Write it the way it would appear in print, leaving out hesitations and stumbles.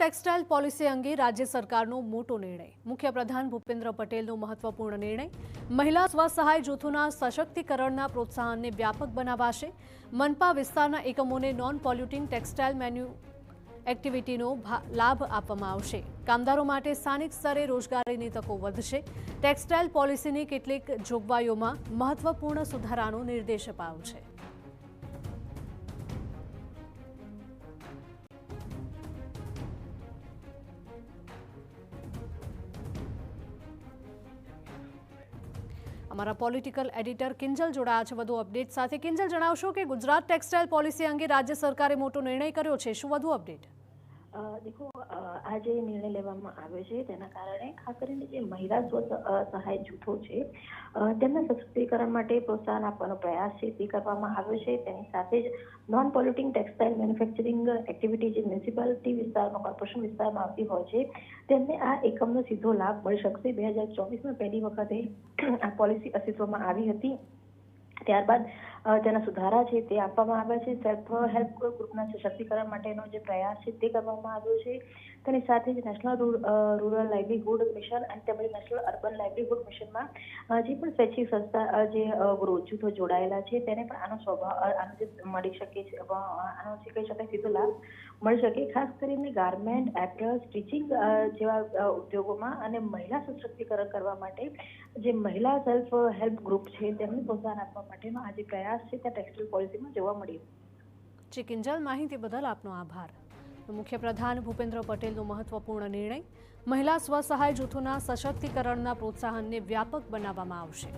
Textile policy અંગે રાજ્ય સરકારનો મોટો નિર્ણય. મુખ્યપ્રધાન ભૂપેન્દ્ર પટેલનો મહત્વપૂર્ણ નિર્ણય. મહિલા સ્વસહાય જૂથોના સશક્તિકરણના પ્રોત્સાહનને વ્યાપક બનાવાશે. મનપા વિસ્તારના એકમોને નોન પોલ્યુટિંગ ટેક્સટાઇલ એક્ટિવિટીનો લાભ આપવામાં આવશે. કામદારો માટે સ્થાનિક સ્તરે રોજગારીની તકો વધશે. ટેક્સટાઇલ પોલિસીની કેટલીક જોગવાઈઓમાં મહત્વપૂર્ણ સુધારાનો નિર્દેશ અપાયો છે. અમારા પોલિટિકલ એડિટર કિંજલ જોડાયા છે વધુ અપડેટ સાથે. કિંજલ, જણાવશો કે ગુજરાત ટેક્સટાઇલ પોલિસી અંગે રાજ્ય સરકારે મોટો નિર્ણય કર્યો છે, શું વધુ અપડેટ? દેખો, આ જે નિર્ણય લેવામાં આવ્યો છે તેના કારણે ખાસ કરીને જે મહિલા સ્વસહાય જૂથો છે તેમના સશક્તિકરણ માટે પ્રોત્સાહન આપવાનો પ્રયાસ છે તે કરવામાં આવ્યો છે. તેની સાથે જ નોન પોલ્યુટિંગ ટેક્સટાઇલ મેન્યુફેક્ચરિંગ એક્ટિવિટી જે મ્યુનિસિપાલિટી વિસ્તારમાં, કોર્પોરેશન વિસ્તારમાં આવતી હોય છે તેમને આ એકમનો સીધો લાભ મળી શકશે. 2024માં પહેલી વખતે આ પોલિસી અસ્તિત્વમાં આવી હતી. ત્યારબાદ તેના સુધારા છે તે આપવામાં આવ્યા છે. સેલ્ફ હેલ્પ ગ્રુપના સશક્તિકરણ માટેનો જે પ્રયાસ છે તે કરવામાં આવ્યો છે. તેની સાથે જ નેશનલ રૂરલ લાઇવલીહુડ મિશન અને તેમજ નેશનલ અર્બન લાઇવલીહુડ મિશનમાં જે પણ સ્વૈચ્છિક સંસ્થા જે જૂથો જોડાયેલા છે તેને પણ આનો જે મળી શકે છે, આનો જે કહી શકાય સીધો લાભ મળી શકે. ખાસ કરીને ગાર્મેન્ટ, એપ્રલ, સ્ટિચિંગ જેવા ઉદ્યોગોમાં અને મહિલા સશક્તિકરણ કરવા માટે જે મહિલા સેલ્ફ હેલ્પ ગ્રુપ છે તેમને પ્રોત્સાહન આપવા માટેનો આ જે પ્રયાસ છે ત્યાં ટેક્સટાઇલ પોલિસીમાં જોવા મળ્યો. જી કિંજલ, માહિતી બદલ આપનો આભાર. મુખ્યપ્રધાન ભૂપેન્દ્ર પટેલનો મહત્વપૂર્ણ નિર્ણય. મહિલા સ્વસહાય જૂથોના સશક્તિકરણના પ્રોત્સાહનને વ્યાપક બનાવવામાં આવશે.